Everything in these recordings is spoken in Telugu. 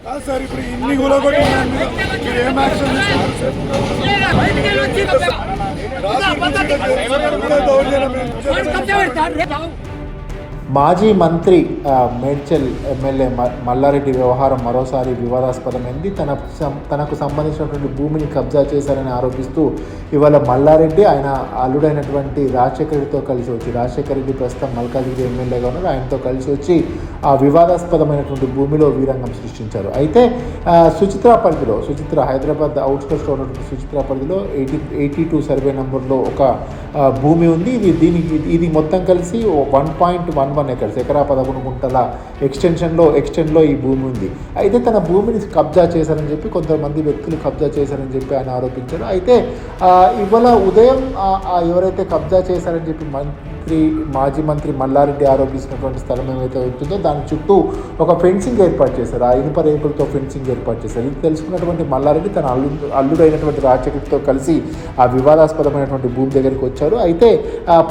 సార్ ఇప్పుడు ఇన్ని కూలగొట్టి ఏం యాక్షన్ మాజీ మంత్రి మేడ్చల్ ఎమ్మెల్యే మల్లారెడ్డి వ్యవహారం మరోసారి వివాదాస్పదమైంది. తనకు సంబంధించినటువంటి భూమిని కబ్జా చేశారని ఆరోపిస్తూ ఇవాళ మల్లారెడ్డి ఆయన అల్లుడైనటువంటి రాజశేఖర రెడ్డితో కలిసి వచ్చి, రాజశేఖర రెడ్డి ప్రస్తుతం మల్కాజ్గిరి ఎమ్మెల్యేగా ఉన్నారు, ఆయనతో కలిసి వచ్చి ఆ వివాదాస్పదమైనటువంటి భూమిలో వీరంగం సృష్టించారు. అయితే సుచిత్ర పరిధిలో, సుచిత్ర హైదరాబాద్ అవుట్స్కట్స్లో ఉన్నటువంటి సుచిత్ర పరిధిలో 82 సర్వే నెంబర్లో ఒక భూమి ఉంది. ఇది మొత్తం కలిసి 1.11 ఎకర్స్, ఎకరా 11 గుంటల ఎక్స్టెండ్లో ఈ భూమి ఉంది. అయితే తన భూమిని కబ్జా చేశారని చెప్పి కొంతమంది వ్యక్తులు కబ్జా చేశారని చెప్పి ఆయన ఆరోపించారు. అయితే ఇవాళ ఉదయం ఎవరైతే కబ్జా చేశారని చెప్పి మాజీ మంత్రి మల్లారెడ్డి ఆరోపిస్తున్నటువంటి స్థలం ఏమైతే ఉంటుందో దాని చుట్టూ ఒక ఫెన్సింగ్ ఏర్పాటు చేశారు. ఆ ఇనుప రేకులతో ఫెన్సింగ్ ఏర్పాటు చేశారు. ఇది తెలుసుకున్నటువంటి మల్లారెడ్డి తన అల్లుడైనటువంటి రాజశేఖర్తో కలిసి ఆ వివాదాస్పదమైనటువంటి భూమి దగ్గరికి వచ్చారు. అయితే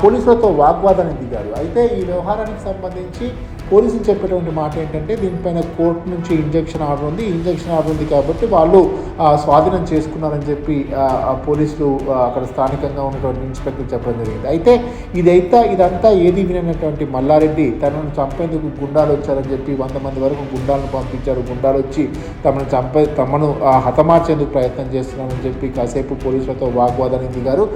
పోలీసులతో వాగ్వాదానికి దిగారు. అయితే ఈ వ్యవహారానికి సంబంధించి పోలీసులు చెప్పేటువంటి మాట ఏంటంటే, దీనిపైన కోర్టు నుంచి ఇంజక్షన్ ఆర్డర్ ఉంది కాబట్టి వాళ్ళు స్వాధీనం చేసుకున్నారని చెప్పి పోలీసులు అక్కడ స్థానికంగా ఉన్నటువంటి ఇన్స్పెక్టర్ చెప్పడం జరిగింది. అయితే ఇదంతా ఏది వినటువంటి మల్లారెడ్డి తనను చంపేందుకు గుండాలు వచ్చారని చెప్పి 100 మంది వరకు గుండాలను పంపించారు. గుండాలు వచ్చి తమను హతమార్చేందుకు ప్రయత్నం చేస్తున్నారని చెప్పి కాసేపు పోలీసులతో వాగ్వాదానికి దిగారు.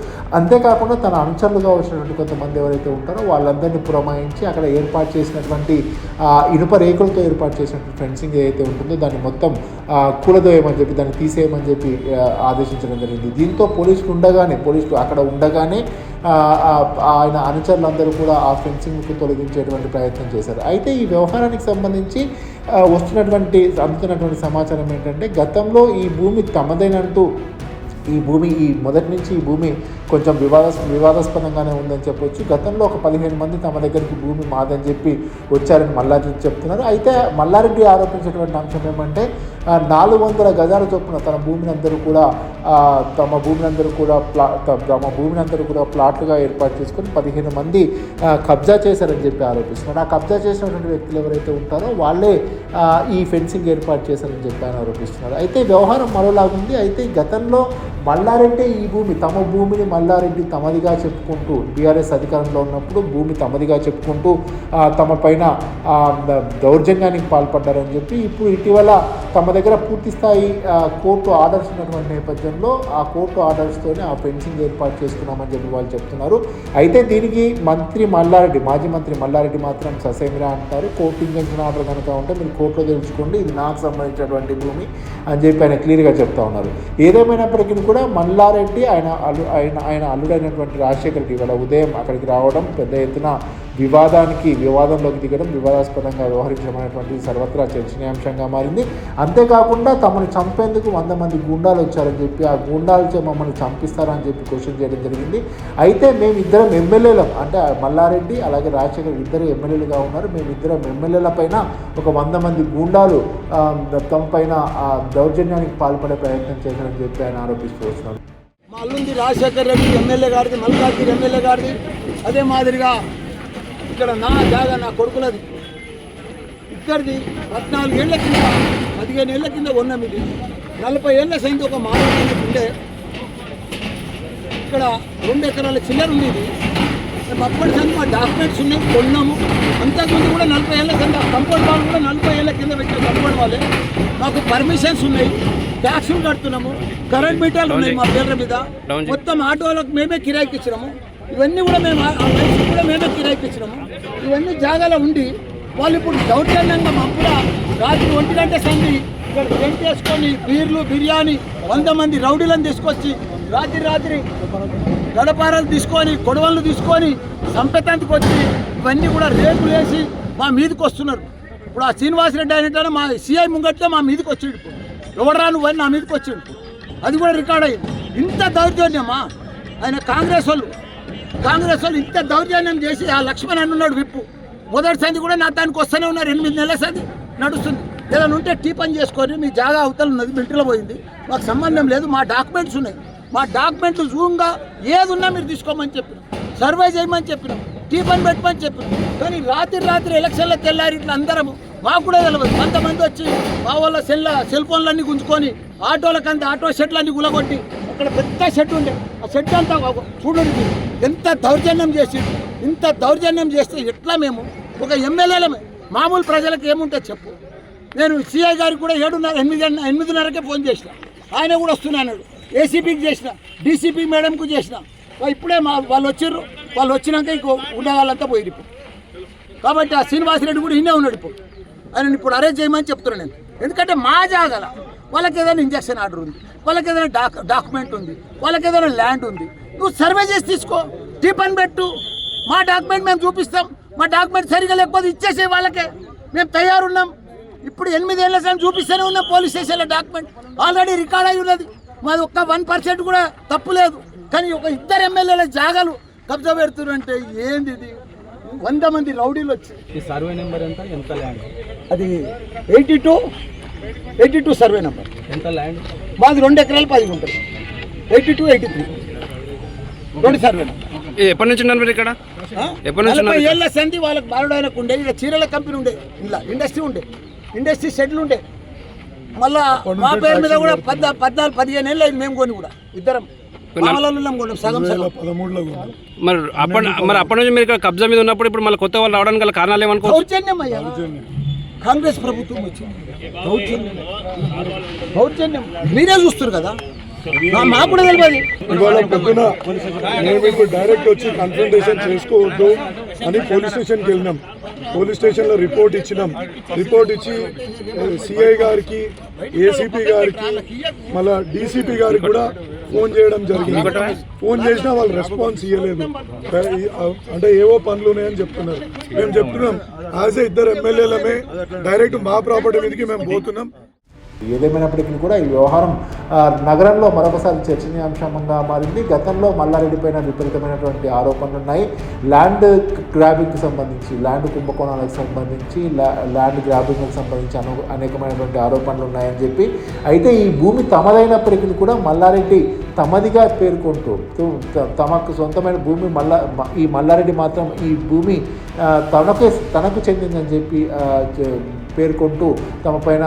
అంతేకాకుండా తన అనుచరులుగా వచ్చినటువంటి కొంతమంది ఎవరైతే ఉంటారో వాళ్ళందరినీ పురమాయించి అక్కడ ఏర్పాటు చేసినటువంటి ఇనుప రేకులతో ఏర్పాటు చేసినటువంటి ఫెన్సింగ్ ఏదైతే ఉంటుందో దాన్ని మొత్తం కూలదోయమని చెప్పి, దాన్ని తీసేయమని చెప్పి ఆదేశించడం జరిగింది. దీంతో పోలీసులు అక్కడ ఉండగానే ఆయన అనుచరులందరూ కూడా ఆ ఫెన్సింగ్కు తొలగించేటువంటి ప్రయత్నం చేశారు. అయితే ఈ వ్యవహారానికి సంబంధించి అందుతున్నటువంటి సమాచారం ఏంటంటే, గతంలో ఈ భూమి తమదేనంటూ మొదటి నుంచి ఈ భూమి కొంచెం వివాదాస్పదంగానే ఉందని చెప్పొచ్చు. గతంలో ఒక 15 మంది తమ దగ్గరికి భూమి మాదని చెప్పి వచ్చారని మల్లారెడ్డి చెప్తున్నారు. అయితే మల్లారెడ్డి ఆరోపించేటువంటి అంశం ఏమంటే, 400 గజాల చొప్పున తమ భూమిని అందరూ కూడా ప్లాట్లుగా ఏర్పాటు చేసుకొని 15 మంది కబ్జా చేశారని చెప్పి ఆరోపిస్తున్నారు. ఆ కబ్జా చేసినటువంటి వ్యక్తులు ఎవరైతే ఉంటారో వాళ్ళే ఈ ఫెన్సింగ్ ఏర్పాటు చేశారని చెప్పి ఆయన ఆరోపిస్తున్నారు. అయితే వ్యవహారం మరోలాగుంది. అయితే గతంలో మల్లారెడ్డి తమ భూమిని మల్లారెడ్డి తమదిగా చెప్పుకుంటూ, టీఆర్ఎస్ అధికారంలో ఉన్నప్పుడు భూమి తమదిగా చెప్పుకుంటూ తమ పైన దౌర్జన్యానికి పాల్పడ్డారని చెప్పి ఇప్పుడు ఇటీవల తమ దగ్గర పూర్తి స్థాయి కోర్టు ఆర్డర్స్ ఉన్నటువంటి నేపథ్యంలో ఆ కోర్టు ఆర్డర్స్తోనే ఆ ఫెన్సింగ్ ఏర్పాటు చేసుకున్నామని చెప్పి వాళ్ళు చెప్తున్నారు. అయితే దీనికి మాజీ మంత్రి మల్లారెడ్డి మాత్రం ససేమిరా అంటారు. కోర్టు ఇంజక్షన్ ఆర్డర్ కనుక ఉంటే మీరు కోర్టులో తెలుసుకోండి, ఇది నాకు సంబంధించినటువంటి భూమి అని చెప్పి ఆయన క్లియర్గా చెప్తా ఉన్నారు. ఏదేమైనప్పటికీ కూడా మల్లారెడ్డి ఆయన అల్లుడైనటువంటి రాజశేఖర్ రెడ్డి ఇవాళ ఉదయం అక్కడికి రావడం, పెద్ద ఎత్తున వివాదంలోకి దిగడం, వివాదాస్పదంగా వ్యవహరించడం అనేటువంటిది సర్వత్రా చర్చనీయాంశంగా మారింది. అంతేకాకుండా తమను చంపేందుకు 100 మంది గుండాలు వచ్చారని చెప్పి, ఆ గుండాలతో మమ్మల్ని చంపిస్తారని చెప్పి క్వశ్చన్ చేయడం జరిగింది. అయితే మేమిద్దరం ఎమ్మెల్యేలం, అంటే మల్లారెడ్డి అలాగే రాజశేఖర్ ఇద్దరు ఎమ్మెల్యేలుగా ఉన్నారు, మేమిద్దరం ఎమ్మెల్యేల పైన ఒక 100 మంది గుండాలు తమ పైన దౌర్జన్యానికి పాల్పడే ప్రయత్నం చేశారని చెప్పి ఆయన ఆరోపిస్తూ వస్తున్నారు. మా అల్లుంది రాజశేఖర్ రెడ్డి ఎమ్మెల్యే గారిది, మల్కాజ్గిరి ఎమ్మెల్యే గారిది. అదే మాదిరిగా ఇక్కడ నా జాగా నా కొడుకులది, ఇక్కడిది 14 ఏళ్ల కింద 15 ఏళ్ల కింద ఉన్నాం. ఇది 40 ఏళ్ల సైన్స్ ఒక మానవునికి ఉండే ఇక్కడ 2 ఎకరాల చిల్లర ఉంది. ఇది అప్పటి సంది మా డాక్యుమెంట్స్ ఉన్నాయి, కొన్నాము. అంతకుముందు కూడా 40 ఏళ్ల కింద కంపౌండ్ వాళ్ళు కూడా 40 ఏళ్ల కింద పెట్టిన కంపౌండ్ వాళ్ళే. మాకు పర్మిషన్స్ ఉన్నాయి, ట్యాక్సులు కడుతున్నాము, కరెంట్ మీటర్లు ఉన్నాయి మా పేర్ల మీద. మొత్తం ఆటోలకు మేమే కిరాయికి ఇచ్చినాము. ఇవన్నీ కూడా మేమే కిరాయికి ఇచ్చినాము. ఇవన్నీ జాగాలో ఉండి వాళ్ళు ఇప్పుడు దౌర్జన్యంగా మప్పుల రాత్రి 1 గంట సంది ఇక్కడ టెంట్ వేసుకొని బీర్లు బిర్యానీ 100 మంది రౌడీలను తీసుకొచ్చి రాత్రి గడపారాలు తీసుకొని కొడవళ్ళు తీసుకొని సంపెతానికి వచ్చి ఇవన్నీ కూడా రేపులు వేసి మా మీదకి వస్తున్నారు. ఇప్పుడు ఆ శ్రీనివాసరెడ్డి అయినట్టు మా సిఐ ముంగట్లో మా మీదకి వచ్చాడు. ఇప్పుడు ఎవడరాను అని నా మీదకి వచ్చాడు. అది కూడా రికార్డ్ అయ్యింది. ఇంత దౌర్జన్యమా? ఆయన కాంగ్రెస్ వాళ్ళు ఇంత దౌర్జన్యం చేసి ఆ లక్ష్మణ్ అని ఉన్నాడు విప్పు. మొదటి సంది కూడా నా దానికి వస్తూనే ఉన్నారు. 8 నెలల సంది నడుస్తుంది. ఏదైనా ఉంటే టీ పని చేసుకొని మీ జాగా అవతల ఉన్నది, మిలిటరీలో పోయింది, మాకు సంబంధం లేదు, మా డాక్యుమెంట్స్ ఉన్నాయి, మా డాక్యుమెంట్లు జూమ్గా ఏది ఉన్నా మీరు తీసుకోమని చెప్పినాం, సర్వే చేయమని చెప్పినాం, టీ పని పెట్టమని చెప్పినాం. కానీ రాత్రి ఎలక్షన్లకు వెళ్ళారు. ఇట్లా అందరము మాకు కూడా తెలియదు. కొంతమంది వచ్చి మా వాళ్ళ సెల్ ఫోన్లన్నీ గుంజుకొని ఆటోలకంత ఆటో షెట్లన్నీ గులగొట్టి అక్కడ పెద్ద షెడ్ ఉండే ఆ షెడ్ అంతా చూడండి ఎంత దౌర్జన్యం చేసి, ఇంత దౌర్జన్యం చేస్తే ఎట్లా మేము ఒక ఎమ్మెల్యేలమే మామూలు ప్రజలకు ఏముంటుంది చెప్పు. నేను సిఐ గారికి కూడా 8:30కే ఫోన్ చేసిన, ఆయన కూడా వస్తున్నాడు. ఏసీపీకి చేసిన, డీసీపీ మేడంకు చేసిన. ఇప్పుడే వాళ్ళు వచ్చిర్రు, వాళ్ళు వచ్చినాక ఇంకో ఉన్న వాళ్ళంతా పోయి ఇప్పుడు. కాబట్టి ఆ శ్రీనివాసరెడ్డి కూడా ఇన్నే ఉన్నాడు ఇప్పుడు. ఆయన ఇప్పుడు అరెస్ట్ చేయమని చెప్తున్నాను నేను. ఎందుకంటే మా జాగల వాళ్ళకి ఏదైనా ఇంజక్షన్ ఆర్డర్ ఉంది, వాళ్ళకి ఏదైనా డాక్యుమెంట్ ఉంది, వాళ్ళకి ఏదైనా ల్యాండ్ ఉంది. నువ్వు సర్వే చేసి తీసుకో, టీపని పెట్టు, మా డాక్యుమెంట్ మేము చూపిస్తాం. మా డాక్యుమెంట్ సరిగా లేకపోతే ఇచ్చేసే వాళ్ళకే మేము తయారున్నాం. ఇప్పుడు 8 ఏళ్ళ సార్ చూపిస్తూనే ఉన్నాం. పోలీస్ స్టేషన్లో డాక్యుమెంట్ ఆల్రెడీ రికార్డ్ అయి ఉన్నది. మాది ఒక్క 1% కూడా తప్పు లేదు. కానీ ఒక 2 ఎమ్మెల్యేల జాగాలు కబ్జా పెడుతున్నారంటే ఏంది ఇది? 100 మంది రౌడీలు వచ్చి. ఈ సర్వే నెంబర్ ఎంత ల్యాండ్? అది 82 సర్వే నెంబర్. ఎంత ల్యాండ్? మాది 2 ఎకరాలు 10 గుంటలు. 82, 83 2 సర్వే నెంబర్. ఎప్పటి నుంచి ఉన్నారు మీరు ఇక్కడ? ఎప్పటి నుంచి? 40 ఏళ్ళ సంధి వాళ్ళకి బాలుడాయనకు ఉండే, ఇక్కడ చీరల కంపెనీ ఉండే, ఇలా ఇండస్ట్రీ ఉండే, ఇండస్ట్రీ షెడ్లు ఉండే. మళ్ళా మా పేరు మీద కూడా 14-15 ఏళ్ళు అయింది. మేము కొని కూడా ఇద్దరం సగం మరి అప్పటి నుంచి మీరు ఇక్కడ కబ్జా మీద ఉన్నప్పుడు ఇప్పుడు మళ్ళీ కొత్త వాళ్ళు రావడానికి గల కారణాలు ఏమనుకో? దౌర్జన్యం అయ్యా, కాంగ్రెస్ ప్రభుత్వం వచ్చింది. దౌర్జన్యం మీరే చూస్తారు కదా, మాకు కూడా తెలియదు. ఇవాళ పొద్దున మేము ఇప్పుడు డైరెక్ట్ వచ్చి కన్ఫ్రంటేషన్ చేసుకోవద్దు అని పోలీస్ స్టేషన్కి వెళ్ళినాం. పోలీస్ స్టేషన్లో రిపోర్ట్ ఇచ్చినాం. రిపోర్ట్ ఇచ్చి సిఐ గారికి, ఏసీపీ గారికి, మళ్ళీ డీసీపీ గారికి కూడా ఫోన్ చేయడం జరిగింది. ఫోన్ చేసినా వాళ్ళు రెస్పాన్స్ ఇవ్వలేదు. అంటే ఏవో పనులు ఉన్నాయని చెప్తున్నారు. మేము చెప్తున్నాం యాజ్ ఏ 2 ఎమ్మెల్యేలమే డైరెక్ట్ మా ప్రాపర్టీ మీదకి మేము పోతున్నాం. ఏదేమైనప్పటికీ కూడా ఈ వ్యవహారం నగరంలో మరొకసారి చర్చనీయాంశంగా మారింది. గతంలో మల్లారెడ్డి పైన విపరీతమైనటువంటి ఆరోపణలు ఉన్నాయి. ల్యాండ్ గ్రాబింగ్కి సంబంధించి, ల్యాండ్ కుంభకోణాలకు సంబంధించి, ల్యాండ్ గ్రాబింగ్కి సంబంధించి అనేకమైనటువంటి ఆరోపణలు ఉన్నాయని చెప్పి, అయితే ఈ భూమి తమదైనప్పటికీ కూడా మల్లారెడ్డి తమదిగా పేర్కొంటూ తమకు సొంతమైన భూమి ఈ మల్లారెడ్డి మాత్రం ఈ భూమి తనకు చెందిందని చెప్పి పేర్కొంటూ తమ పైన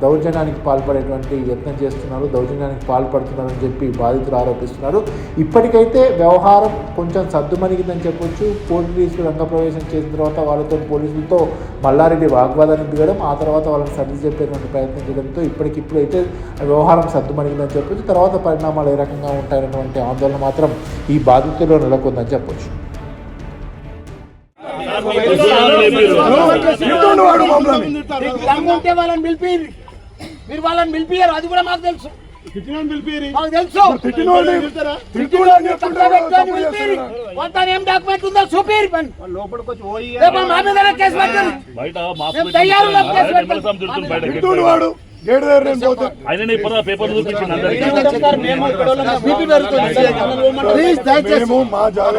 దౌర్జన్యానికి పాల్పడేటువంటి యత్నం చేస్తున్నారు, దౌర్జన్యానికి పాల్పడుతున్నారని చెప్పి బాధితులు ఆరోపిస్తున్నారు. ఇప్పటికైతే వ్యవహారం కొంచెం సద్దుమణిగిందని చెప్పొచ్చు. పోలీసులు రంగప్రవేశం చేసిన తర్వాత పోలీసులతో మల్లారెడ్డి వాగ్వాదానికి దిగడం, ఆ తర్వాత వాళ్ళని సర్ది చెప్పేటువంటి ప్రయత్నం చేయడంతో ఇప్పటికిప్పుడైతే వ్యవహారం సద్దుమణిగిందని చెప్పొచ్చు. తర్వాత పరిణామాలు ఏ రకంగా ఉంటాయన్నటువంటి ఆందోళన మాత్రం ఈ బాధితుల్లో నెలకొందని చెప్పొచ్చు. వాళ్ళని పిలిపియారు, అది కూడా మాకు తెలుసు. మాకు తెలుసు ఏం డాక్యుమెంట్ ఉందో చూపిరు. మా మీద కేసు పెట్టారు.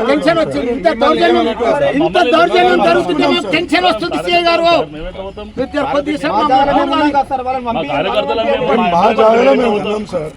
టెన్షన్ వచ్చింది. ఇంత దౌర్జన్యం జరుగుతుంటే మాకు టెన్షన్ వస్తుంది. సిఐ గారు మా జాగాలో మేము ఉన్నాం సార్.